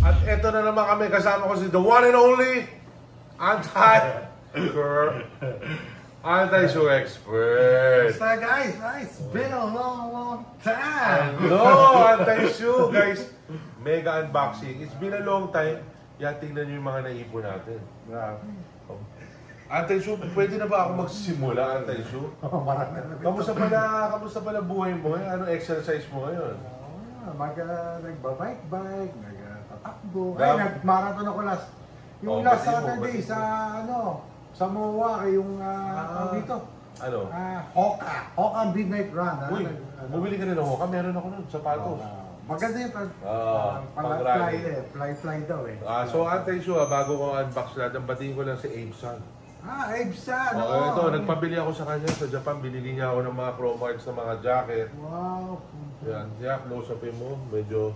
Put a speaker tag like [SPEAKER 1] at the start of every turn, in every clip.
[SPEAKER 1] At eto na naman kami, kasama ko si the one and only Anti-Shoe Expert.
[SPEAKER 2] Basta guys, it's been a long time.
[SPEAKER 1] Hello, Anti-Shoe guys. Mega unboxing. It's been a long time. Yan, tingnan nyo yung mga naipon natin. Anti-Shoe, pwede na ba ako magsisimula, Anti-Shoe?
[SPEAKER 2] Marami na.
[SPEAKER 1] Kamusta pala buhay mo ngayon? Anong exercise mo ngayon?
[SPEAKER 2] Nagbabike, nagtatakbo. Ay, nag-marathon ako last. Yung last Saturday sa MOA, yung dito.
[SPEAKER 1] Ano?
[SPEAKER 2] Hoka Midnight Run.
[SPEAKER 1] Uy, bumili ka rin ng Hoka. Meron ako nun, sapatos.
[SPEAKER 2] Maganda yung fly daw eh.
[SPEAKER 1] So, Anti-Shoe, bago ko unbox natin, batiin ko lang si Abe San.
[SPEAKER 2] Abe San!
[SPEAKER 1] Ito, nagpabili ako sa kanya sa Japan. Binili niya ako ng mga chrome hearts na mga jacket.
[SPEAKER 2] Wow!
[SPEAKER 1] Yan, close-upin mo. Medyo,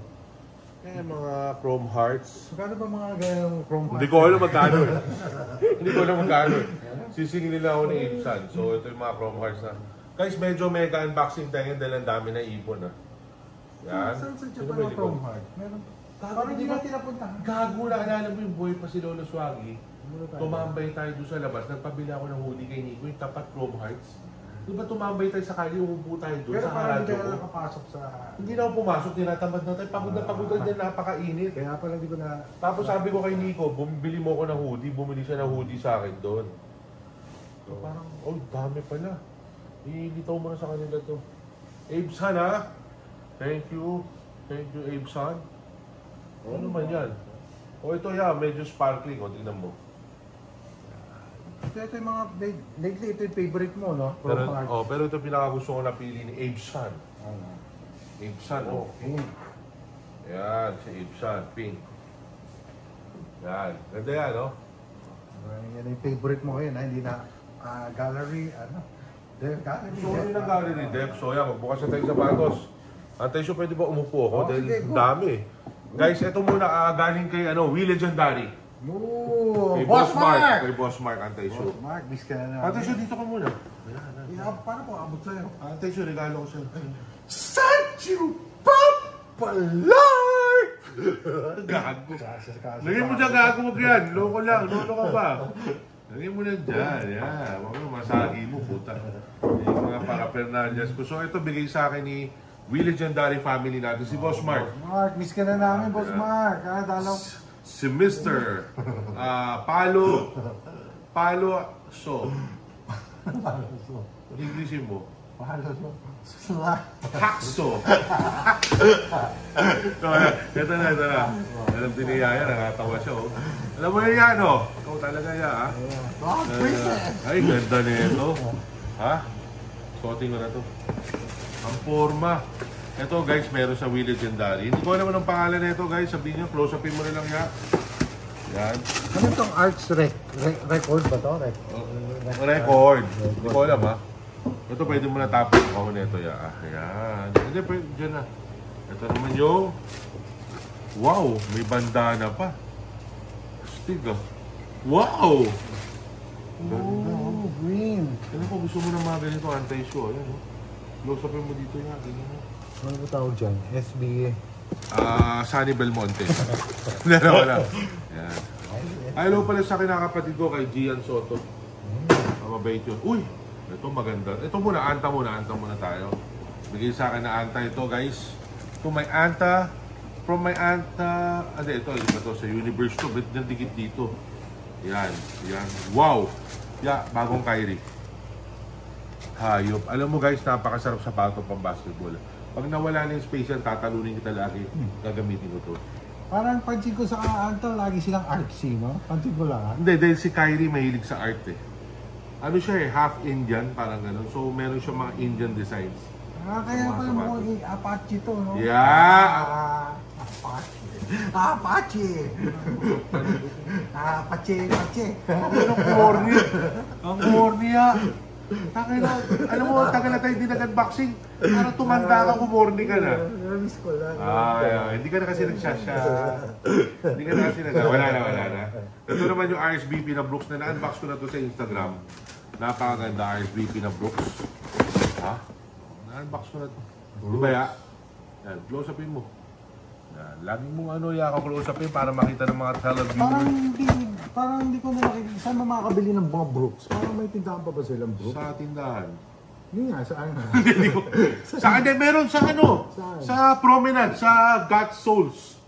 [SPEAKER 1] mga chrome hearts.
[SPEAKER 2] Magkano ba mga ganyang chrome hearts?
[SPEAKER 1] Hindi ko alam magkano. Hindi ko alam magkano. Sisingin nila ako ni Abe San. So, ito yung mga chrome hearts na. Guys, medyo mega unboxing tayo dahil ang dami na ipon. Yan.
[SPEAKER 2] Saan sa Japan ang chrome heart? Meron. Parang hindi natin napunta.
[SPEAKER 1] Gago na, alala mo yung buhay pa si Lolo Swaggy. Tumambay tayo doon sa labas. Nagpabili ako ng hoodie kay Nico, yung tapat chrome hearts. Di ba tumambay tayo sa kali, umupo tayo doon
[SPEAKER 2] pero
[SPEAKER 1] sa
[SPEAKER 2] parang
[SPEAKER 1] radyo ko.
[SPEAKER 2] Pero nakapasok sa...
[SPEAKER 1] Hindi na ako pumasok, tinatamad na tayo. Pagod na dyan, napakainit.
[SPEAKER 2] Kaya pala hindi ko na...
[SPEAKER 1] Tapos sabi ko kay Nico, bumili mo ako ng hoodie. Bumili siya ng hoodie sa akin doon. So parang, dami pala. Ilitaw mo na sa kanila to. Abe San ha? Thank you. Thank you, Abe San. Ano naman yan? Ito medyo sparkling. Tingnan mo.
[SPEAKER 2] Ito yung mga, lately ito yung favorite mo, no?
[SPEAKER 1] Pero ito pinakagusto ko napili ni Abe San. Abe San,
[SPEAKER 2] pink.
[SPEAKER 1] Yan, si Abe San, pink. Yan, ganda yan, no?
[SPEAKER 2] Yan yung favorite mo ngayon, hindi na gallery, gallery.
[SPEAKER 1] So, yun ang gallery, Deb. So, yan, magbukas na tayo sa sapatos. Anti-Shoe, pwede ba umupo ako? Dahil dami. Guys, ito muna, galing kay, Will Legendary.
[SPEAKER 2] Kay
[SPEAKER 1] Boss Mark! Kay Boss Mark, Anti-Shoe.
[SPEAKER 2] Boss Mark, miss ka na naman.
[SPEAKER 1] Anti-Shoe, dito ka muna.
[SPEAKER 2] Paano po abot sa'yo?
[SPEAKER 1] Anti-Shoe, regalo ko sa'yo.
[SPEAKER 2] Sancho Papalar!
[SPEAKER 1] Gago. Lagyan mo dyan, gago mo yan. Loko lang, lolo ka ba? Lagyan mo lang dyan, yan. Huwag mo, masagi mo, puta. Yung mga parapernalias ko. So, ito bigay sa akin ni Will Legendary family natin, si Boss Mark.
[SPEAKER 2] Mark, miss ka na namin, Boss Mark. Dalaw.
[SPEAKER 1] Si Mr. Palo So. Englishin mo. Hakso. Ito na. Alam din niya yan, nakatawa siya. Alam mo yan, Ikaw talaga yan, Ay, ganda na ito. Suotin ko na to. Ang forma. Ito guys, meron sa Will Legendary. Hindi ko alam anong pangalan na ito guys. Sabihin nyo, close-upin mo na lang yan. Yan.
[SPEAKER 2] Ano itong arts record ba ito?
[SPEAKER 1] Record. Hindi ko alam Ito pwede mo na tapos ako nito. Yan. Hindi, pwede dyan na. Ito naman yung... Wow! May bandana pa. Stig Wow!
[SPEAKER 2] Ganda. Green.
[SPEAKER 1] Ano ko gusto mo ng mga ganito anti-show? Ayan close-upin mo dito yan. Ganyan mo.
[SPEAKER 2] Ano ba tawag dyan? SBA?
[SPEAKER 1] Sunny Belmonte. Wala. Yan. Hello pala sa kinakapatid ko kay Gian Soto. Mabait yun. Uy! Ito maganda. Ito muna, anta muna tayo. Bigay sa akin na anta ito guys. Ito may anta. From my anta. Ito sa Universe to. Ba't nandikit dito? Yan. Wow! Bagong Kyrie. Hayop. Alam mo guys, napakasarap sa pato pang basketball. Pag nawala na yung space yan, tatalunin kita lagi. Gagamitin ko to.
[SPEAKER 2] Parang pansin ko sa Antal, lagi silang artsy, no? Pansin ko lang,
[SPEAKER 1] Hindi, dahil si Kyrie mahilig sa art Ano siya half Indian, parang gano'n. So, meron siya mga Indian designs.
[SPEAKER 2] Kaya pala mo Apache to, no?
[SPEAKER 1] Yeah!
[SPEAKER 2] Apache!
[SPEAKER 1] Ang corny! Ang corny alam mo, tagal na tayo hindi nag-unboxing. Parang tumanda ka, kumorny ka na.
[SPEAKER 2] Namiss ko lang.
[SPEAKER 1] Hindi ka na kasi nagsasya. Hindi ka na kasi wala na. Ito naman yung RSVP na Brooks na na-unbox ko na to sa Instagram. Napakaganda RSVP na Brooks. Na-unbox ko na to. Di ba Yan, close upin mo. Yan. Lagi mong ano, close up para makita ng mga televiewers.
[SPEAKER 2] Parang hindi ko na nakikita. Saan mo makakabili ng mga Brooks? Parang may tindahan pa ba silang Brooks?
[SPEAKER 1] Sa tindahan.
[SPEAKER 2] Hindi nga, saan nga?
[SPEAKER 1] Meron sa ano?
[SPEAKER 2] Saan?
[SPEAKER 1] Sa Promenade, sa Got Souls.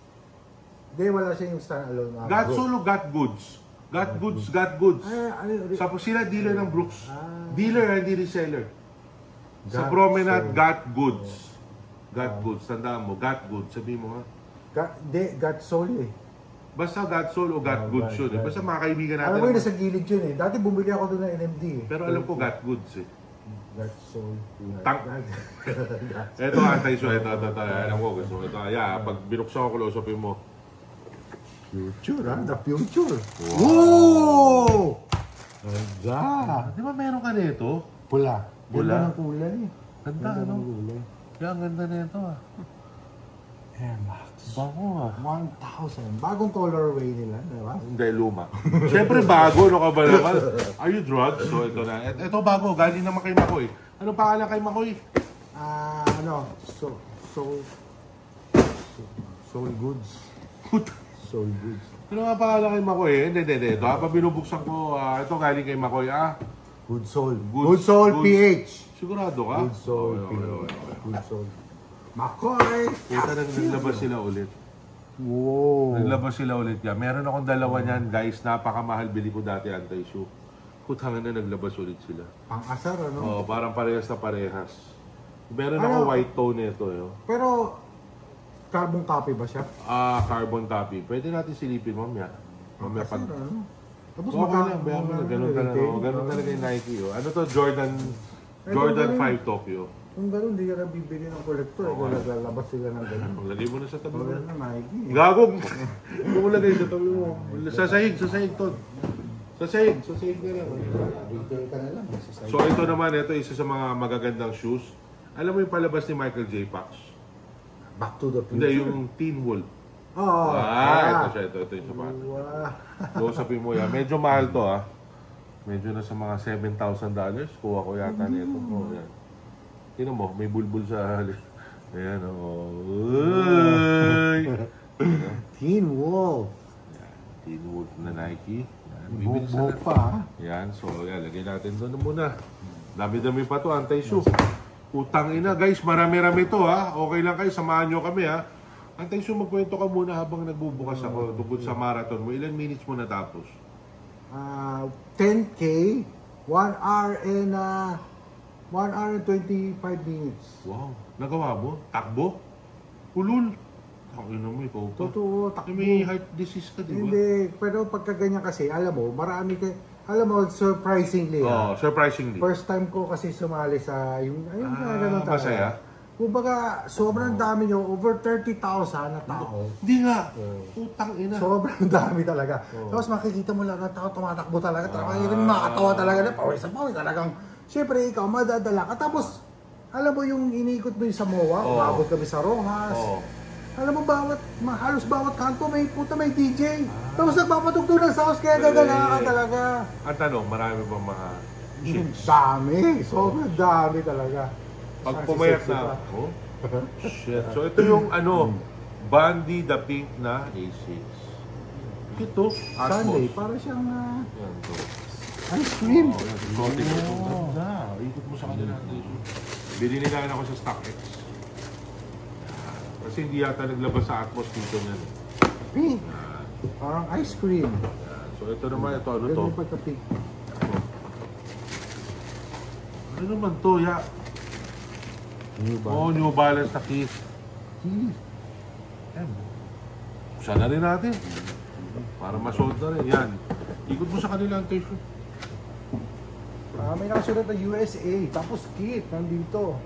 [SPEAKER 2] Hindi, wala siya yung stand-alone mga
[SPEAKER 1] Got
[SPEAKER 2] Brooks.
[SPEAKER 1] Soul o Got Goods? Got Goods.
[SPEAKER 2] Ay,
[SPEAKER 1] Sa sila dealer ng Brooks.
[SPEAKER 2] Ah.
[SPEAKER 1] Dealer, hindi reseller. Sa
[SPEAKER 2] Got
[SPEAKER 1] Promenade,
[SPEAKER 2] Soul.
[SPEAKER 1] Got Goods. Got Goods, tandaan mo, Got Goods. Sabihin mo nga.
[SPEAKER 2] Got Soul eh.
[SPEAKER 1] Basta Got Soul o Got Goods yun. Basta mga kaibigan natin.
[SPEAKER 2] Alam mo yun, nasa gilid yun eh. Dati bumili ako doon ng NMD eh.
[SPEAKER 1] Pero alam ko Got Goods eh.
[SPEAKER 2] Got Soul.
[SPEAKER 1] Tang. Ito anti-show. Ito. Alam ko gusto. Ito. Pag binuksan ko, close-upin mo.
[SPEAKER 2] Future ha? The future. Wow! Ganda.
[SPEAKER 1] Di ba meron ka nito?
[SPEAKER 2] Pula.
[SPEAKER 1] Pula?
[SPEAKER 2] Ganda ng kulay eh.
[SPEAKER 1] Ganda, ano?
[SPEAKER 2] ng kulay.
[SPEAKER 1] Kaya ang ganda nito
[SPEAKER 2] Air Max.
[SPEAKER 1] Bago
[SPEAKER 2] 1,000. Bagong colorway nila, di ba?
[SPEAKER 1] Hindi, luma. Siyempre bago, no ka ba naman? Are you drugged? So ito na. Ito bago, galing naman kay Makoy. Anong pangalan kay Makoy?
[SPEAKER 2] Soul Goods.
[SPEAKER 1] Puta.
[SPEAKER 2] Soul Goods.
[SPEAKER 1] Ano nga pangalan kay Makoy? Hindi. Ito, habang binubuksan ko, ito galing kay Makoy.
[SPEAKER 2] Good Soul.
[SPEAKER 1] Goods-
[SPEAKER 2] Good Soul
[SPEAKER 1] goods.
[SPEAKER 2] PH.
[SPEAKER 1] Sigurado ka?
[SPEAKER 2] Good Soul
[SPEAKER 1] Okay.
[SPEAKER 2] PH. Good Soul. Makoy!
[SPEAKER 1] Puta, naglabas sila ulit.
[SPEAKER 2] Wow.
[SPEAKER 1] Naglabas sila ulit yan. Meron akong dalawa niyan, guys. Napakamahal. Bili ko dati anti-shoe. Putang na naglabas ulit sila.
[SPEAKER 2] Pang-asar, ano?
[SPEAKER 1] Oo, parang parehas na parehas. Meron
[SPEAKER 2] Ano?
[SPEAKER 1] ako white tone nito.
[SPEAKER 2] Pero, carbon copy ba siya?
[SPEAKER 1] Carbon copy. Pwede natin silipin mamaya. Mamaya
[SPEAKER 2] Asar,
[SPEAKER 1] pag...
[SPEAKER 2] ano? Tapos
[SPEAKER 1] Okay lang, bayan mo na. Ganun talaga. Ganun talaga yung Nike. Ano to? Jordan
[SPEAKER 2] ganun.
[SPEAKER 1] 5 Tokyo.
[SPEAKER 2] Kung gano'n, hindi ka na bibili ng kolektor.
[SPEAKER 1] Oo.
[SPEAKER 2] Kung naglalabas sila ng ganyan.
[SPEAKER 1] Lagay mo na sa tabi mo.
[SPEAKER 2] Wala na Nike.
[SPEAKER 1] Gagong! Kung lagay sa tabi mo. Sa sahig, Todd. Sa sahig na lang.
[SPEAKER 2] Retail ka na lang.
[SPEAKER 1] So ito naman, ito isa sa mga magagandang shoes. Alam mo yung palabas ni Michael J. Fox?
[SPEAKER 2] Back to the future.
[SPEAKER 1] Hindi, yung Teen Wolf.
[SPEAKER 2] Oo.
[SPEAKER 1] Ito siya. Ito yung sapatos.
[SPEAKER 2] Wow.
[SPEAKER 1] So sabi mo yan, medyo mahal to Medyo na sa mga $7,000. Kuha ko yata nito. Oh, yan. Tingnan mo, may bulbul sa ayan, Uy!
[SPEAKER 2] Teen Wolf.
[SPEAKER 1] Yan, Teen Wolf na Nike. Yan,
[SPEAKER 2] Buhok pa.
[SPEAKER 1] Yan, so yan, lagay natin doon muna. Dami-dami pa to, anti-shoe. Utang ina, guys, marami-rami to Okay lang kayo, samahan nyo kami Anti-shoe, magkwento ka muna habang nagbubukas ako tungkol sa marathon mo. Ilan minutes mo natapos?
[SPEAKER 2] 10K, 1 hour and 25 minutes.
[SPEAKER 1] Wow, nagawa mo? Takbo? Ulul? Takina mo, ikaw pa.
[SPEAKER 2] Totoo, takbo.
[SPEAKER 1] May heart disease ka, di ba?
[SPEAKER 2] Hindi, pero pagka ganyan kasi, alam mo, surprisingly.
[SPEAKER 1] Surprisingly.
[SPEAKER 2] First time ko kasi sumali sa yung ganun talaga.
[SPEAKER 1] Masaya?
[SPEAKER 2] Kumbaga, sobrang dami nyo, over 30,000 na tao.
[SPEAKER 1] Hindi nga. Utang ina.
[SPEAKER 2] Sobrang dami talaga. Tapos makikita mo lang na tao tumatakbo talaga. Makakatawa talaga na pawis talagang. Siyempre ikaw, madadala ka. Tapos, alam mo yung iniikot mo yung sa MOA, umabot kami sa Rojas. Alam mo, halos bawat kanto may DJ. Tapos nagpapatugtog ng sounds, kaya gagana ka talaga.
[SPEAKER 1] Ang tanong, marami bang mga chicks?
[SPEAKER 2] Dami, sobrang dami talaga.
[SPEAKER 1] Pag pumayat na ako, shit. So ito yung Bandy the Pink na A6. Ito,
[SPEAKER 2] Sunday,
[SPEAKER 1] Atmos.
[SPEAKER 2] para siyang
[SPEAKER 1] Yan, to.
[SPEAKER 2] ice cream.
[SPEAKER 1] Exotic ito. Ganda. Ikot mo sa kanila. Binili na ako sa StockX. Kasi hindi yata naglabas sa Atmos dito niyan.
[SPEAKER 2] Pink. Parang ice cream.
[SPEAKER 1] So ito naman, ito ano to?
[SPEAKER 2] Ganyan pagka-pink.
[SPEAKER 1] Ano naman to, ya? New Balance na Keith. Yan. Buksan na rin natin. Para masuot na rin. Yan. Ikot mo sa kanila ang tissue.
[SPEAKER 2] May nakasulat na USA. Tapos kit, nandito.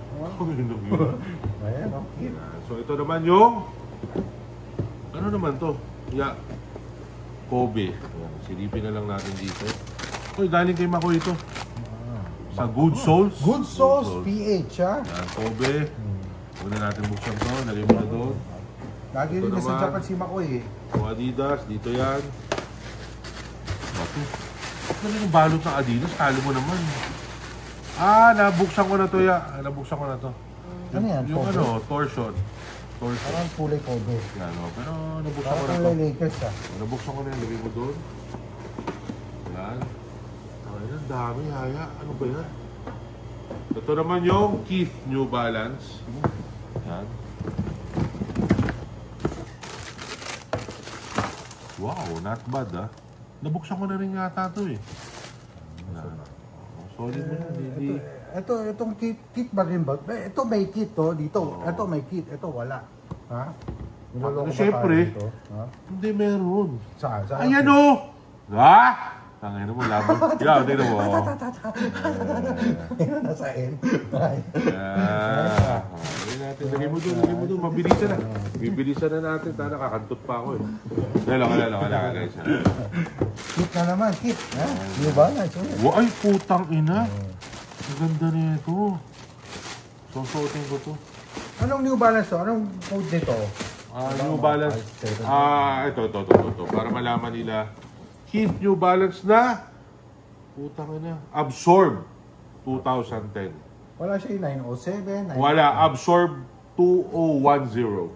[SPEAKER 2] Ayan, okay.
[SPEAKER 1] So ito naman yung... Ano naman to? Ya. Kobe. Yan. Silipin na lang natin dito. Uy, galing kay Makoy ito. Sa Good Souls.
[SPEAKER 2] Good Souls PH, ha?
[SPEAKER 1] Yan, Kobe. Huwag na natin buksan to. Nalagay mo na doon.
[SPEAKER 2] Lagi rin
[SPEAKER 1] Ito
[SPEAKER 2] sa
[SPEAKER 1] naman.
[SPEAKER 2] Japan si Makoy, eh.
[SPEAKER 1] So, Adidas, dito yan. Ito. Ano yung balot ng Adidas? Kalo mo naman. Nabuksan ko na to, ya. Nabuksan ko na to.
[SPEAKER 2] Ano yan?
[SPEAKER 1] Yung
[SPEAKER 2] Popo?
[SPEAKER 1] torsion. Torso.
[SPEAKER 2] Parang kulay kobe.
[SPEAKER 1] Yan, oh. Pero nabuksan
[SPEAKER 2] Parang
[SPEAKER 1] ko na to.
[SPEAKER 2] kulay Lakers ah.
[SPEAKER 1] Nabuksan ko na yan. Lagay mo doon. Yan. Ay, ang dami, haya. Ano ba yan? Ito naman yung Keith New Balance. Yan. Wow, not bad ah. Nabuksan ko na rin yata ito eh. Yan. Solid mo na, hindi.
[SPEAKER 2] Itong kit ba rin ba? Ito may kit to dito. Ito may kit. Ito wala. Ha? Niloloko ba
[SPEAKER 1] Siyempre.
[SPEAKER 2] tayo dito? Ha?
[SPEAKER 1] Hindi meron.
[SPEAKER 2] Saan?
[SPEAKER 1] Ayan o! Ah! Tangin mo, laban. Yan, tignan mo.
[SPEAKER 2] Ayun, nasa end.
[SPEAKER 1] Lagay natin. Lagay mo doon. Mabilisan na. Bibilisan na natin. Tana, nakakantot pa ako eh. Wala, guys.
[SPEAKER 2] Kit na naman, kit. Ha? New Balance.
[SPEAKER 1] Ay, putang ina. Ang ganda nito. Susuotin ko to.
[SPEAKER 2] Anong New Balance to? Anong code nito?
[SPEAKER 1] New Balance. Ito. Para malaman nila. Keith New Balance na. Putang ina. Absorb 2010.
[SPEAKER 2] Wala siya yung 907.
[SPEAKER 1] Wala. Absorb 2010.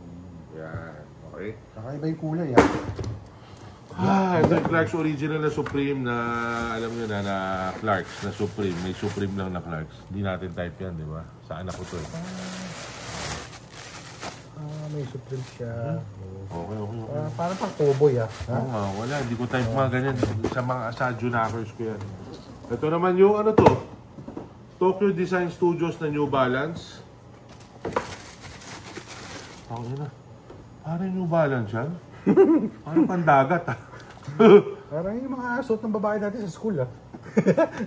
[SPEAKER 1] Yan. Okay.
[SPEAKER 2] Kakaiba yung kulay ha.
[SPEAKER 1] Ito yung Clarks original na Supreme na alam nyo na Clarks na Supreme. May Supreme lang na Clarks. Hindi natin type yan, di ba? Sa anak ko to eh.
[SPEAKER 2] May Supreme siya.
[SPEAKER 1] Okay.
[SPEAKER 2] Parang pang cowboy ha.
[SPEAKER 1] Oo nga, wala. Hindi ko type mga ganyan. Sa mga Junakers ko yan. Ito naman yung ano to? Tokyo Design Studios na New Balance. Ang ina. Parang New Balance yan. Parang pandagat ah.
[SPEAKER 2] Parang yung mga suot ng babae natin sa school ah.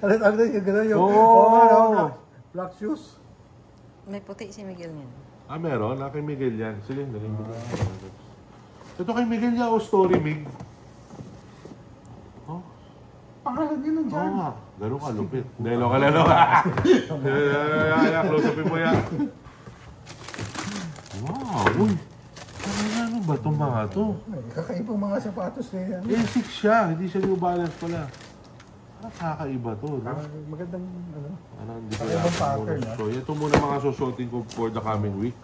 [SPEAKER 2] Alam yung gano'n yung black shoes.
[SPEAKER 3] May puti si Miguel niyan.
[SPEAKER 1] Meron. Kay Miguel yan. Sige, dali mo. Ito kay Miguel niya o Story Mig. Oh.
[SPEAKER 2] Pangalan din nandiyan.
[SPEAKER 1] Oo nga. Ganun ka, lupit. Hindi, loka. Close upin mo yan. Wow. Uy. Ano ba itong mga to?
[SPEAKER 2] Kakaibang mga sapatos na yan.
[SPEAKER 1] A6 siya. Hindi siya New Balance pala. Kakaiba to, no?
[SPEAKER 2] Magandang
[SPEAKER 1] Hindi ko
[SPEAKER 2] kakaibang
[SPEAKER 1] yata
[SPEAKER 2] pattern,
[SPEAKER 1] muna. So, ito muna mga susuotin ko for the coming week.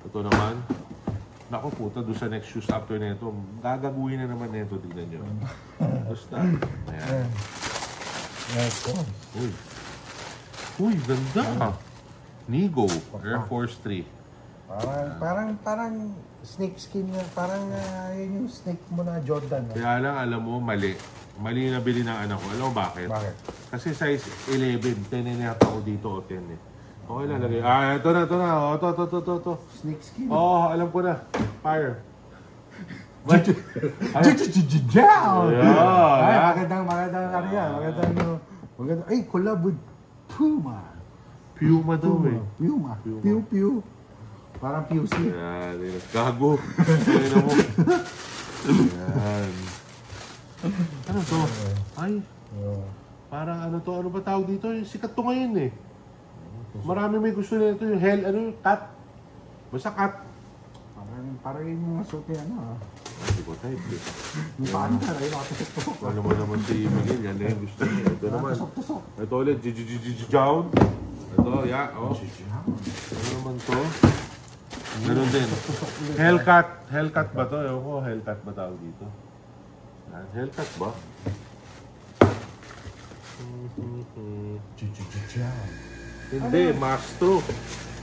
[SPEAKER 1] Ito naman. Naku puta, doon sa next shoes after na ito. Gagaguhin na naman na ito. Tignan nyo. Basta. Ayan. Uy, ganda. Nigo. Air Force 3.
[SPEAKER 2] Parang snake skin na, parang yun yung snake mo na Jordan.
[SPEAKER 1] Kaya lang, alam mo, mali. Mali na bili ng anak ko. Alam mo bakit?
[SPEAKER 2] Bakit?
[SPEAKER 1] Kasi size 11. 10 and a half ako dito o 10 eh. Okay lang, lagay. Ito na. Ito.
[SPEAKER 2] Snake skin.
[SPEAKER 1] Alam ko na. Fire.
[SPEAKER 2] Magandang ano yan. Magandang, ay, collab with Puma.
[SPEAKER 1] Puma daw eh.
[SPEAKER 2] Puma. Pew. Parang PUC.
[SPEAKER 1] Yan. Gago. Ayun na mo. Yan. Ano to? Ay. Parang ano to? Ano ba tawag dito? Sikat to ngayon eh. Marami may gusto nito yung cat. Basta cat.
[SPEAKER 2] Parang yung mga suot niya,
[SPEAKER 1] Hindi ko type eh.
[SPEAKER 2] Yung panda, ayun nakatusok-tusok.
[SPEAKER 1] Ano mo naman si Miguel, yan na yung gusto niya. Ito naman.
[SPEAKER 2] Tusok-tusok.
[SPEAKER 1] Ito ulit, Jown. Ito, Ano naman to? Ganun din. Hellcat ba to? Ewan ko, Hellcat ba tawag dito? Hellcat ba? Hindi, Mastro.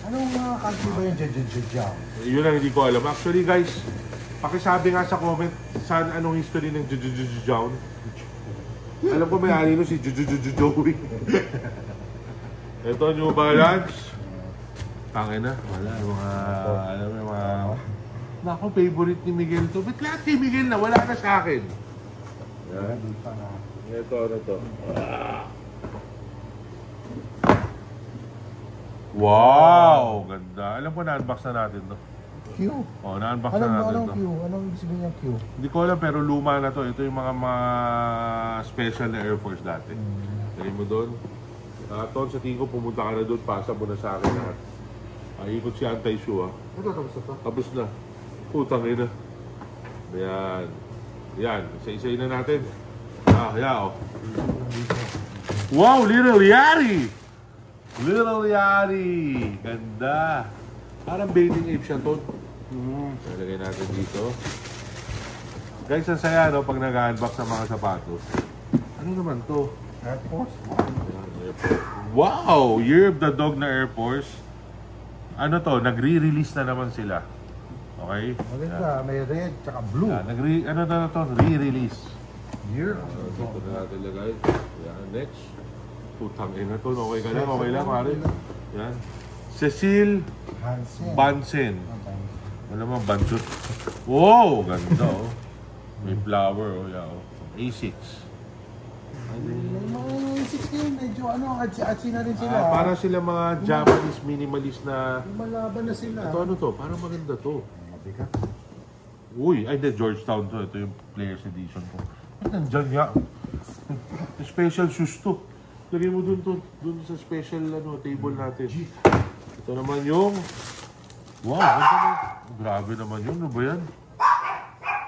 [SPEAKER 2] Anong mga country ba yung Jejejejaw?
[SPEAKER 1] Yun ang hindi ko alam. Actually guys, pakisabi nga sa comment saan anong history ng Jown. Alam ko may alino si Joey. Ito, New Balance. Tangin na. Wala, alam mo, Naku, favorite ni Miguel to. Ba't lahat kay Miguel na? Wala na sa akin. Yan. Ito, ano to? Wow! Ganda. Alam ko, na-unbox na natin to.
[SPEAKER 2] Q?
[SPEAKER 1] Na-unbox na natin
[SPEAKER 2] Anong
[SPEAKER 1] to.
[SPEAKER 2] Q? Anong ibig sabihin ng Q?
[SPEAKER 1] Hindi ko alam, pero luma na to. Ito yung mga special na Air Force dati. Dali mo doon. Ton, sa tingin ko, pumunta ka na doon. Pasa mo na sa akin lahat. Ikot si anti-shoe
[SPEAKER 2] Ito, tapos na to.
[SPEAKER 1] Tapos na. Putang ina. Ayan. Yan. Isa-isayin na natin. Wow! Little Yari! Little Yari! Ganda! Parang bathing ape siya, Ton. Lagay natin dito. Guys, ang saya no, pag nag-unbox ng mga sapatos. Ano naman to?
[SPEAKER 2] Air Force.
[SPEAKER 1] Wow! Year of the Dog na Air Force. Ano to? Nagre-release na naman sila. Okay?
[SPEAKER 2] Maganda, may red, tsaka blue.
[SPEAKER 1] Yan, ano na to? Re-release.
[SPEAKER 2] Year.
[SPEAKER 1] Dito na natin lagay. Yan, next. Putang ina to. Okay ka lang, okay lang, pare. Yan. Cecil
[SPEAKER 2] Hansen.
[SPEAKER 1] Bansen. Ano naman, Banset. Wow! Ganda oh. May flower oh. Yeah, oh. A6.
[SPEAKER 2] May mga 16, medyo ano, atsi na rin sila.
[SPEAKER 1] Para sila mga Japanese minimalist na...
[SPEAKER 2] Malaban na sila.
[SPEAKER 1] Ito ano to? Parang maganda to.
[SPEAKER 2] Mabigat.
[SPEAKER 1] Uy, ay hindi, Georgetown to. Ito yung Players Edition ko. Ay, nandyan nga. Special shoes to. Lagay mo dun to. Dun sa special table natin. Ito naman yung... Wow, ganda na. Grabe naman yun. Ano ba yan?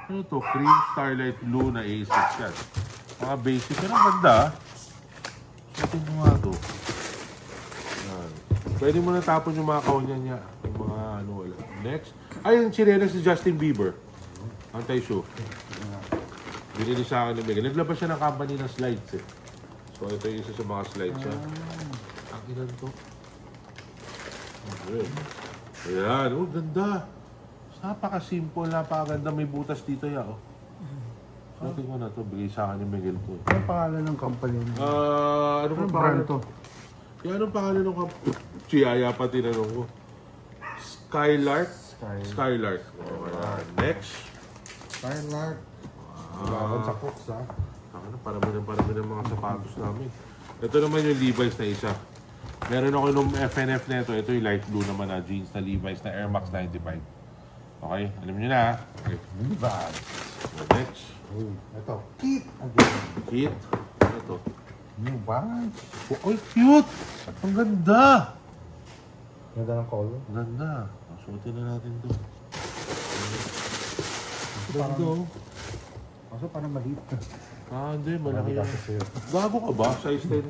[SPEAKER 1] Ano to? Cream Starlight Blue na A6 yan. Mga basic. Pero ang ganda. Satin mo nga to. Yan. Pwede mo na tapon yung mga kaunyan niya. Yung mga ano wala. Next. Ay, yung chinelas si Justin Bieber. Anti-shoe. Binili sa akin ni Miguel. Naglabas siya ng company ng slides eh. So ito yung isa sa mga slides siya. Ang ilan to? Okay. Ayan. Oh, ganda. Napaka-simple, napakaganda. May butas dito ya. Oh. Sabi ko na to, bigay sa akin ni Miguel to.
[SPEAKER 2] Anong pangalan ng company mo?
[SPEAKER 1] Ano
[SPEAKER 2] Anong
[SPEAKER 1] pa
[SPEAKER 2] brand
[SPEAKER 1] pangalan
[SPEAKER 2] to?
[SPEAKER 1] Kaya anong pangalan ng Chiyaya pa tinanong ko. Skylark? Skylark. Okay. Next.
[SPEAKER 2] Skylark. Laban sa Cooks, ha?
[SPEAKER 1] Parami ng mga sapatos namin. Ito naman yung Levi's na isa. Meron ako yung FNF na ito. Ito yung light blue naman na jeans na Levi's na Air Max 95. Okay? Alam nyo na. Okay.
[SPEAKER 2] Levi's.
[SPEAKER 1] Next.
[SPEAKER 2] Ito. Keep. Again.
[SPEAKER 1] Kit. Ano to?
[SPEAKER 2] New Balance.
[SPEAKER 1] Oh, cute! Ang ganda!
[SPEAKER 2] Ganda ng color.
[SPEAKER 1] Ang ganda. Suotin na natin to.
[SPEAKER 2] Ganda,
[SPEAKER 1] oh.
[SPEAKER 2] Kaso parang maliit.
[SPEAKER 1] Hindi. Malaki yan.
[SPEAKER 2] Kasi sa'yo.
[SPEAKER 1] Gago ka ba? Size 10.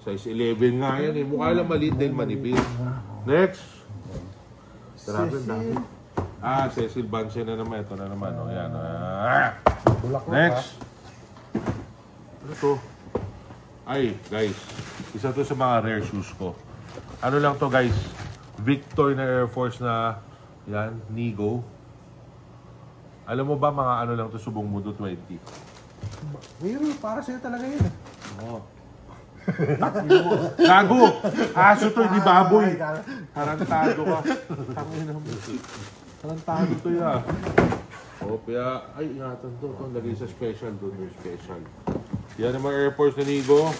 [SPEAKER 1] Size 11 nga yan eh. Mukha lang maliit din manipis. Next. Grabe ang dami. Cecil Bansen na naman. Ito na naman. O yan. Next. Ano to? Ay, guys. Isa to sa mga rare shoes ko. Ano lang to, guys? Victor na Air Force na yan. Nigo. Alam mo ba mga ano lang to, Subong Mundo 20?
[SPEAKER 2] Pero para sa'yo talaga yun.
[SPEAKER 1] Oo. Gago! Aso to, hindi baboy. Tarantado ka. Tangin na mo. Tarantado to ya. Opya. Ay, ingatan to. Ito, lagay sa special doon. Yung special. Yan naman Air Force na Nigo.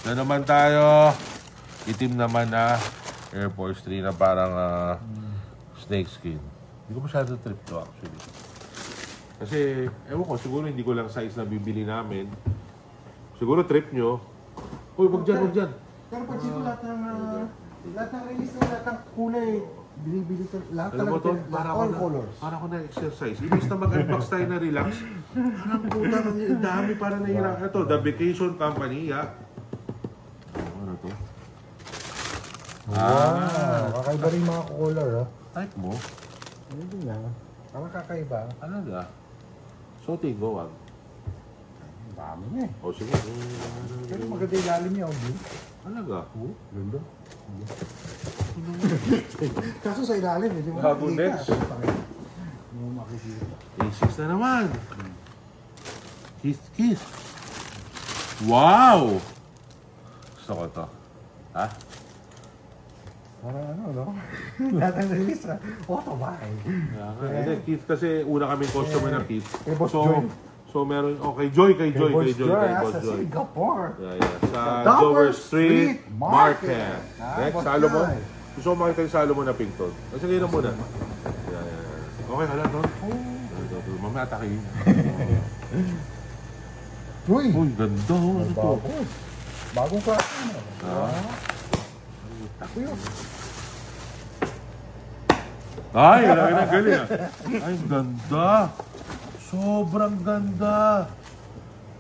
[SPEAKER 1] Na naman tayo. Itim naman na Air Force 3 na parang snake skin. Hindi ko masyado trip to actually. Kasi, ewan ko, siguro hindi ko lang size na bibili namin. Siguro trip nyo. Uy, wag dyan, wag dyan.
[SPEAKER 2] Pero pag sino lahat ng release na lahat ng kulay, bili-bili ka, lahat
[SPEAKER 1] Alam mo
[SPEAKER 2] talaga,
[SPEAKER 1] to, para
[SPEAKER 2] all colors.
[SPEAKER 1] Para ko na exercise. Imbis na mag-unbox tayo na relax. Ang puta, ang dami para nahirap. Ito, The Vacation Company, ya. Ano to?
[SPEAKER 2] Wow, kakaiba rin mga color, ha?
[SPEAKER 1] Type mo?
[SPEAKER 2] Ano din yan? Parang kakaiba.
[SPEAKER 1] Ano ga? Suotin ko, wag.
[SPEAKER 2] Ang dami niya eh.
[SPEAKER 1] O sige.
[SPEAKER 2] Pero maganda yung lalim niya, blue.
[SPEAKER 1] Ano ga?
[SPEAKER 2] Ganda. Kaso sa ilalim, hindi mo
[SPEAKER 1] Bago
[SPEAKER 2] makikita.
[SPEAKER 1] next.
[SPEAKER 2] Hindi mo makikita.
[SPEAKER 1] A6 na naman. Kiss. Wow! Gusto ko to. Ha?
[SPEAKER 2] Parang ano, no? Lahat ng release, ha? Autobike.
[SPEAKER 1] Hindi, Keith kasi una kaming customer ng Keith.
[SPEAKER 2] Kay Boss Joy.
[SPEAKER 1] So meron, kay Joy, kay Boss
[SPEAKER 2] Sa
[SPEAKER 1] Joy.
[SPEAKER 2] Singapore.
[SPEAKER 1] Sa
[SPEAKER 2] Dover
[SPEAKER 1] Dover Street
[SPEAKER 2] Street
[SPEAKER 1] Market.
[SPEAKER 2] Market.
[SPEAKER 1] Next,
[SPEAKER 2] Boss
[SPEAKER 1] Salomon.
[SPEAKER 2] Joy.
[SPEAKER 1] Gusto ko makita yung Salomon na pink to. Kasi ngayon na muna. Okay, hala to. Mamaya atakin.
[SPEAKER 2] Uy!
[SPEAKER 1] Uy, ganda. Ano to?
[SPEAKER 2] Bagong klase, ano?
[SPEAKER 1] Ako yun. Ay, laki na galing ah. Ay, ganda. Sobrang ganda.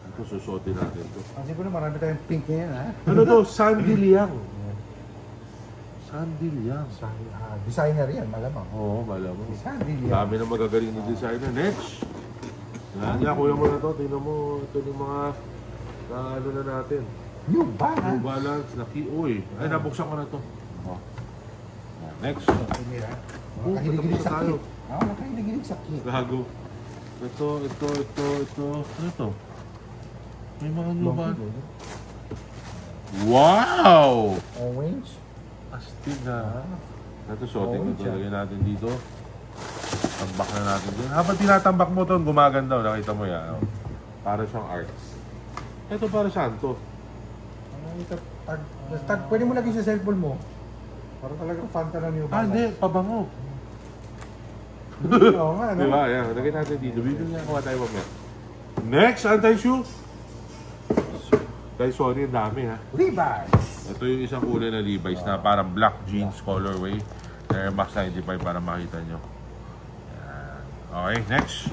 [SPEAKER 1] Ito, susuotin natin to.
[SPEAKER 2] Kasi ko na marami tayong pink ngayon, ha?
[SPEAKER 1] Ano to? Sandy Liang. Sandil yan.
[SPEAKER 2] Designer yan, malamang.
[SPEAKER 1] Oo, malamang.
[SPEAKER 2] Sandil yan.
[SPEAKER 1] Dami na magagaling ni designer. Next! Yan, kuya mo na to. Tingnan mo, ito yung mga ano na natin.
[SPEAKER 2] New
[SPEAKER 1] New
[SPEAKER 2] Balance.
[SPEAKER 1] Balance, uy. Ay, nabuksan ko na to. Oh. Next.
[SPEAKER 2] Nakahilig-hilig sa
[SPEAKER 1] tayo.
[SPEAKER 2] kit. Nakahilig-hilig sa kit.
[SPEAKER 1] Gago. Ito. Ano to? May mga New Balance. Wow!
[SPEAKER 2] Orange.
[SPEAKER 1] Astig na. Ito, shooting ito. Lagyan natin dito. Tambak na natin dito. Habang tinatambak mo ito, gumaganda. Nakita mo yan. Para siyang arts. Ito para saan to?
[SPEAKER 2] Pwede mo lagay sa cellphone mo. Para talagang fan ka na New Balance.
[SPEAKER 1] Hindi. Pabango.
[SPEAKER 2] Oo nga, no?
[SPEAKER 1] Diba? Yan. Lagyan natin dito. Bibili nga kuha tayo mamaya. Next, anti-shoe. Guys, sorry, ang dami ha.
[SPEAKER 2] Levi's.
[SPEAKER 1] Ito yung isang kulay na Levi's na parang black jeans colorway. Air Max 95 para makita nyo. Yan. Okay, next.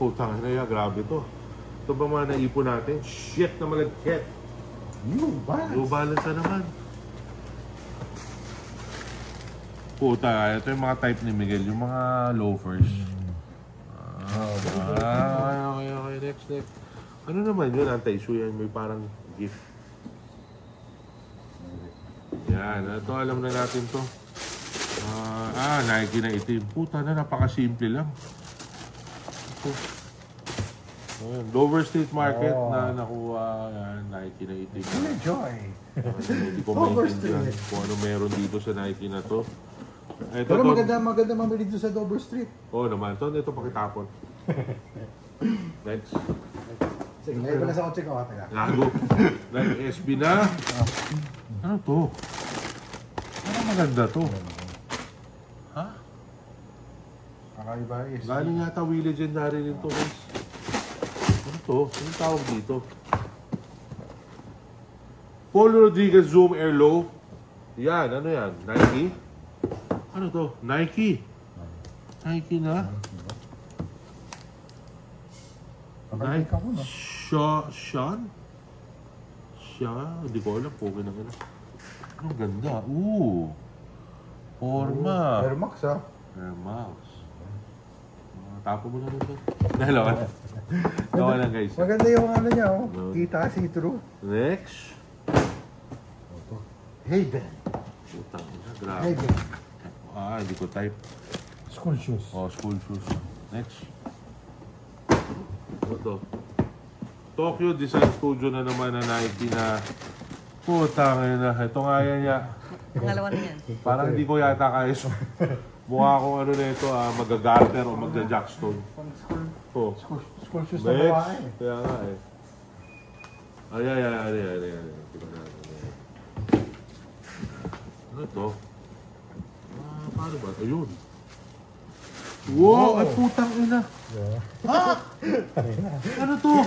[SPEAKER 1] Putang na yan, grabe to. Ito ba mga naipon natin? Shit na malagkit.
[SPEAKER 2] New Balance.
[SPEAKER 1] New Balance na naman. Puta, ito yung mga type ni Miguel, yung mga loafers. Okay, next. Ano naman yun, anti-shoe yan, may parang gift. Yan, ito alam na natin to. Nike na itim. Puta na, napakasimple lang. Ito. Dover Street Market na nakuha, yan, Nike na itim.
[SPEAKER 2] Joy.
[SPEAKER 1] Hindi ko maintindihan kung ano meron dito sa Nike na to. Ito,
[SPEAKER 2] Pero maganda mamili dito sa Dover Street.
[SPEAKER 1] Oo naman, ito pakitapon. Next.
[SPEAKER 2] Sige, ngayon pala sa kotse ko. Taga.
[SPEAKER 1] Gago. SB na. Ano to? Ano maganda to? Ha?
[SPEAKER 2] Kakaiba is.
[SPEAKER 1] Galing yata Wheel Legendary rin to, guys. Ano to? Anong tawag dito? Paul Rodriguez Zoom Air Low. Yan, ano yan? Nike? Ano to? Nike. Nike na?
[SPEAKER 2] Nike ako, no?
[SPEAKER 1] Sean? Hindi ko alam po. Ang ganda. Forma.
[SPEAKER 2] Air Max, ha?
[SPEAKER 1] Air Max. Tapo mo na rin ito. Dalawa. Dalawa lang, guys.
[SPEAKER 2] Maganda yung ano niya, oh. Kita, see-through.
[SPEAKER 1] Next.
[SPEAKER 2] Hayden.
[SPEAKER 1] Putang ina, grabe.
[SPEAKER 2] Hayden.
[SPEAKER 1] Hindi ko type.
[SPEAKER 2] School shoes.
[SPEAKER 1] School shoes. Next. Ito. Tokyo Design Studio na naman na Nike na putang ina. Ito nga yan niya.
[SPEAKER 3] Pangalawa na yan.
[SPEAKER 1] Parang hindi ko yata kaya mukha akong ano na ito, mag-garter o mag-jackstone.
[SPEAKER 2] School shoes na babae.
[SPEAKER 1] Kaya nga eh. Ay. Ano ito? Paano ba? Ayun. Wow! Ay putang ina! Ha? Ano to?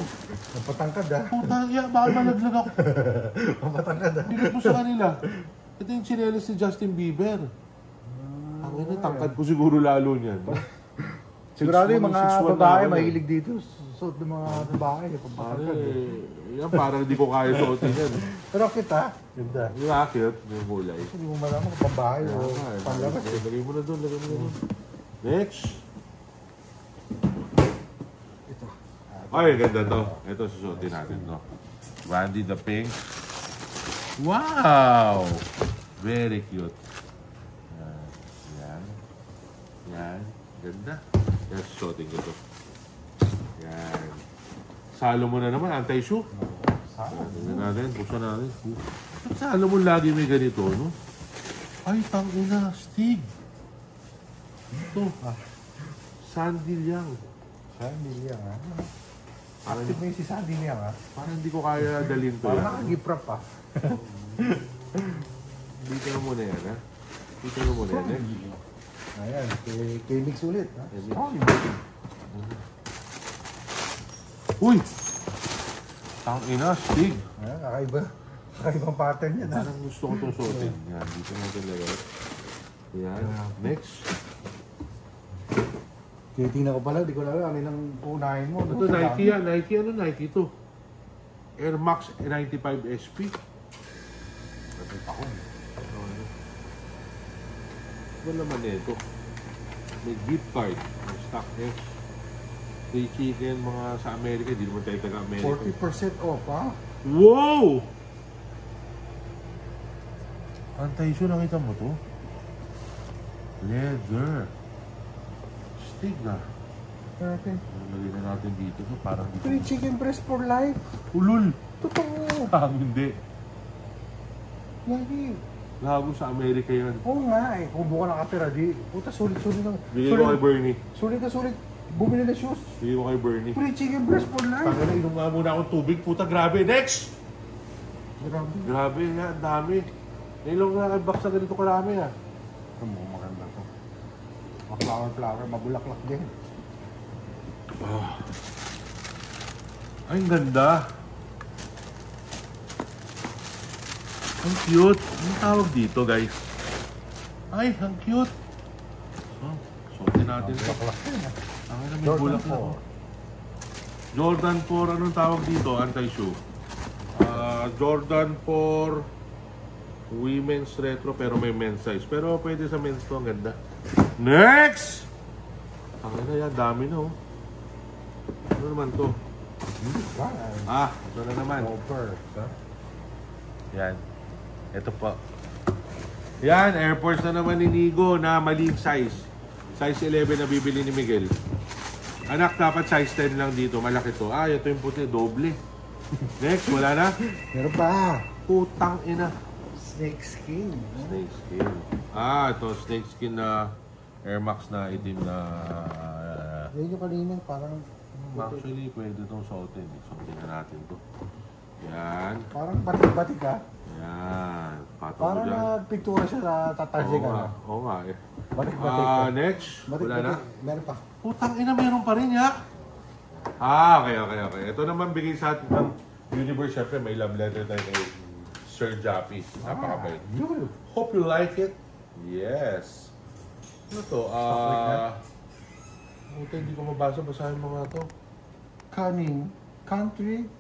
[SPEAKER 2] Napatangkad, ha?
[SPEAKER 1] Putang ina, baka malaglag ako.
[SPEAKER 2] Napatangkad, ha?
[SPEAKER 1] Pinag mo sa kanila. Ito yung chinelas ni Justin Bieber. Ang ina, tangkad ko siguro lalo niyan.
[SPEAKER 2] Sigurado yung
[SPEAKER 1] 6'1",
[SPEAKER 2] mga
[SPEAKER 1] 6'1"
[SPEAKER 2] babae
[SPEAKER 1] na ako,
[SPEAKER 2] mahilig dito. Suot ng mga babae.
[SPEAKER 1] Pare,
[SPEAKER 2] Napatangkad.
[SPEAKER 1] yan parang hindi ko kaya suotin yan.
[SPEAKER 2] Pero kita, ganda.
[SPEAKER 1] Yung akit, yung kulay.
[SPEAKER 2] Hindi mo malaman kung pambahay o panglabas.
[SPEAKER 1] Lagay mo na doon, Next.
[SPEAKER 2] Ito.
[SPEAKER 1] Ay, ganda to. Ito, susuotin natin to. Randy the Pink. Wow! Very cute. Yan. Ganda. Yan, susuotin ko to. Yan. Salo mo na naman, anti-shoe. Tingnan natin, buksan natin. Ba't salo mo lagi may ganito, no? Ay, tangina, Stig. Ito. Sandil Yang.
[SPEAKER 2] Sandy Liang, ha?
[SPEAKER 1] Parang,
[SPEAKER 2] Active mo yung si Sandy Liang, ha?
[SPEAKER 1] parang hindi ko kaya dalhin to.
[SPEAKER 2] Parang
[SPEAKER 1] Yan.
[SPEAKER 2] nakagiprap, ha?
[SPEAKER 1] Dito na muna yan, ha? Dito na muna yan, eh.
[SPEAKER 2] Ayan, kay Mix ulit, ha?
[SPEAKER 1] Uy! Tangina, Stig.
[SPEAKER 2] Ayan, kakaiba. Kakaibang pattern yan, ha?
[SPEAKER 1] Parang gusto ko itong suotin. Yan, dito natin lagay. Yan. Next.
[SPEAKER 2] Tinitingnan ko pala, di ko alam ano yung unahin mo.
[SPEAKER 1] Ito, Nike yan. Nike, ano Nike ito? Air Max 95 SP. Ano naman ito? May gift card. May stock F. Free chicken, mga sa Amerika. Hindi naman tayo taga-Amerika.
[SPEAKER 2] 40% off, ha?
[SPEAKER 1] Wow! Anti-issue, nakita mo to? Leather. Steak na.
[SPEAKER 2] Okay.
[SPEAKER 1] Lagyan na natin dito. So, parang dito.
[SPEAKER 2] Free chicken breast for life.
[SPEAKER 1] Ulul!
[SPEAKER 2] Totoo.
[SPEAKER 1] Hindi.
[SPEAKER 2] Lagi.
[SPEAKER 1] Gago sa Amerika yan.
[SPEAKER 2] Oo nga eh. Kung buka nakatira, di. Puta, sulit-sulit na.
[SPEAKER 1] Bigay ko kay Bernie.
[SPEAKER 2] Sulit na sulit. Bumili na shoes.
[SPEAKER 1] Bigay ko kay Bernie.
[SPEAKER 2] Free chicken breast for life.
[SPEAKER 1] Tangina, inom nga muna akong tubig. Puta, grabe. Next!
[SPEAKER 2] Grabe.
[SPEAKER 1] Grabe, yan. Dami. Ngayon lang na box na ganito karami, ah.
[SPEAKER 2] Ito mo, maganda to. Flower, mabulaklak din.
[SPEAKER 1] Ay, ang ganda. Ang cute. Anong tawag dito, guys? Ay, ang cute. Oh, suotin natin ito.
[SPEAKER 2] Bulaklak din, ha?
[SPEAKER 1] Ang may
[SPEAKER 2] Jordan
[SPEAKER 1] bulak na.
[SPEAKER 2] 4.
[SPEAKER 1] Jordan 4, anong tawag dito? Anti-shoe. Jordan 4 women's retro pero may men's size. Pero pwede sa men's to, ang ganda. Next! Ang ganda yan, dami na oh. Ano naman to? Ito na naman.
[SPEAKER 2] Over.
[SPEAKER 1] Yan. Ito po. Yan, Air Force na naman ni Nigo na maling size. Size 11 na bibili ni Miguel. Anak, dapat size 10 lang dito. Malaki to. Ito yung puti. Doble. Next, wala na?
[SPEAKER 2] Meron pa.
[SPEAKER 1] Putang ina.
[SPEAKER 2] Snake skin.
[SPEAKER 1] Snake skin. Ito. Snake skin na Air Max na itim na...
[SPEAKER 2] Yan yung kanina, parang...
[SPEAKER 1] Actually, pwede itong suotin. Suotin na natin to. Yan.
[SPEAKER 2] Parang batik-batik, ha?
[SPEAKER 1] Yan. Pato ko
[SPEAKER 2] Parang
[SPEAKER 1] dyan.
[SPEAKER 2] nagpiktura siya sa tatarsi ka na.
[SPEAKER 1] Oo nga eh.
[SPEAKER 2] Batik-batik.
[SPEAKER 1] Next. Wala na.
[SPEAKER 2] Meron pa.
[SPEAKER 1] Putang ina, meron pa rin ya. Okay. Ito naman bigay sa atin ng Universe. Siyempre, may love letter tayo kay Sir Jappy. Napakabait.
[SPEAKER 2] Yun.
[SPEAKER 1] Hope you like it. Yes. Ano to? Puta, hindi ko mabasa. Basahin mo nga to.
[SPEAKER 2] Countrycunning.ph.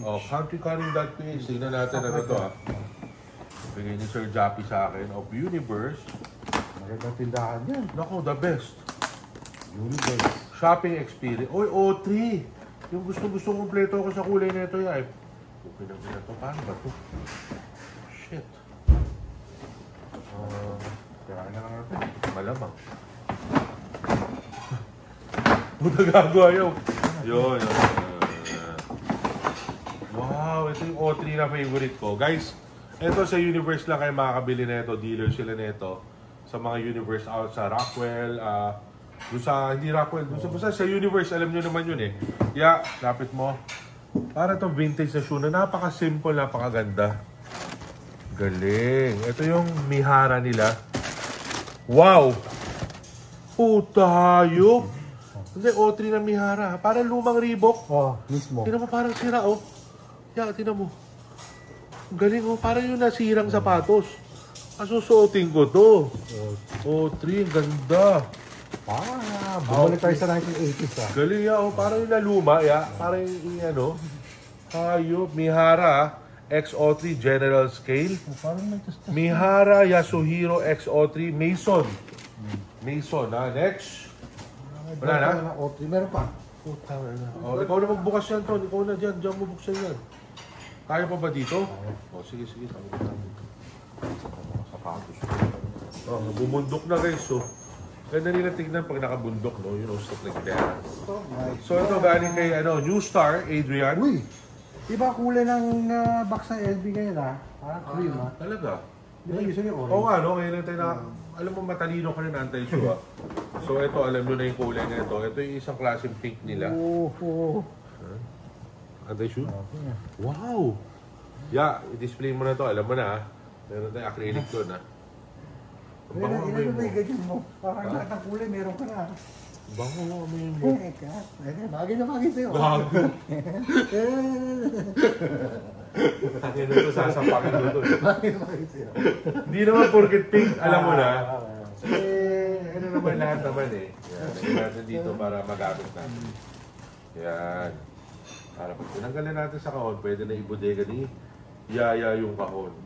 [SPEAKER 1] Countrycunning.ph. Tingnan natin ano to Bigay ni Sir Jappy sa akin of Universe.
[SPEAKER 2] Magandang tindahan yan.
[SPEAKER 1] Naku, the best.
[SPEAKER 2] Universe.
[SPEAKER 1] Shopping experience. Oy, O3. Yung gusto kompleto ako sa kulay na ito yan. Okay na ito. Paano ba ito? Shit. Kailangan na lang natin. Malamang. Puta gago ayaw. Yun. Wow, ito yung O3 na favorite ko. Guys, ito sa Universe lang kayo makakabili na ito. Dealer sila na ito. Sa mga Universe out sa Rockwell. Hindi Rockwell. Basta sa Universe, alam nyo naman yun eh. Lapit mo. Para itong vintage na shoe na napaka-simple, napakaganda. Galing. Ito yung Mihara nila. Wow! Puta hayop! Hindi, O3 na Mihara. Parang lumang Reebok.
[SPEAKER 2] Mismo.
[SPEAKER 1] Tinan mo, parang sira, oh. Tinan mo. Galing, oh. Parang yung nasirang sapatos. Susuotin ko to. O3, ang ganda.
[SPEAKER 2] Bumalik tayo sa 1980s, ha?
[SPEAKER 1] Galing, oh. Parang yung naluma, Parang yung, hayop. Mihara, XO3 General Scale.
[SPEAKER 2] Parang may tastas.
[SPEAKER 1] Mihara Yasuhiro XO3 Mason. Mason, Next. Wala na?
[SPEAKER 2] Meron pa.
[SPEAKER 1] Puta na. Ikaw na magbukas yan, Ton. Ikaw na dyan. Diyan mo buksan yan. Kaya pa ba dito? Sige. Tawag namin. Sapatos. Bumundok na, guys. Ganda nila tignan pag nakabundok, no? Stuff like that. So, ito galing kay, New Star, Adrian.
[SPEAKER 2] Uy! Iba kulay ng box ng LB ngayon, ha? Parang cream, ha?
[SPEAKER 1] Talaga?
[SPEAKER 2] Di ba usually orange?
[SPEAKER 1] Oo nga, no? Ngayon lang tayo alam mo, matalino ka rin anti-shoe, So, ito, alam nyo na yung kulay na ito. Ito yung isang klaseng pink nila. Anti-shoe? Wow! I-display mo na to. Alam mo na, meron tayong acrylic doon,
[SPEAKER 2] Ilan ba yung ganyan mo? Parang lahat ng kulay, meron ka na.
[SPEAKER 1] Bango mo, amoy mo.
[SPEAKER 2] Bagay na bagay sa'yo.
[SPEAKER 1] Gago! Tangin na ito, sasapakin mo ito.
[SPEAKER 2] Bagay na bagay sa'yo.
[SPEAKER 1] Hindi naman porket pink, alam mo na. Ano naman lahat naman Lagyan natin dito para magamit natin. Yan. Para pag tinanggalin natin sa kahon, pwede na ibodega ni Yaya yung kahon.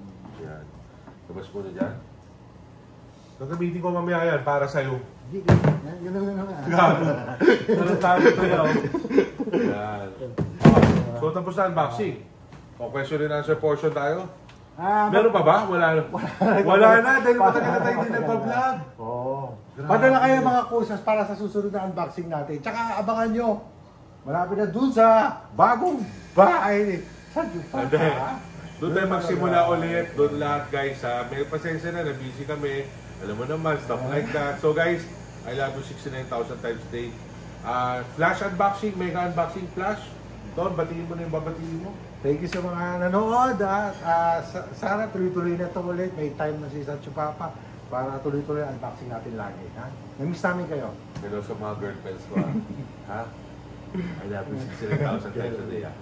[SPEAKER 1] Yan. Labas mo na dyan. Gagamitin ko mamaya yan para sa'yo.
[SPEAKER 2] Hindi, ganun nga.
[SPEAKER 1] Gago. Nalatado ito yaw. Yan. So, tapos na unboxing. O, question and answer portion tayo. Meron pa ba? Wala na. Wala na, dahil matagal na tayo din nagpa-vlog.
[SPEAKER 2] Oo. Padala kayo mga kusas para sa susunod na unboxing natin. Tsaka abangan nyo. Malapit na dun sa bagong bahay. Saan yung
[SPEAKER 1] Hindi. Doon tayo magsimula ulit. Doon lahat guys ha. May pasensya na, busy kami. Alam mo naman, stuff like that. So guys, I love you 69,000 times a day. Flash unboxing, mega unboxing flash. Don, batiin mo na yung babatiin mo.
[SPEAKER 2] Thank you sa mga nanood. Sana tuloy-tuloy na ito ulit. May time na si Sancho Papa para tuloy-tuloy ang unboxing natin lagi. Ha? Namiss namin kayo.
[SPEAKER 1] Hello sa mga girlfriends ko ha. I love you 69,000 times a day ha.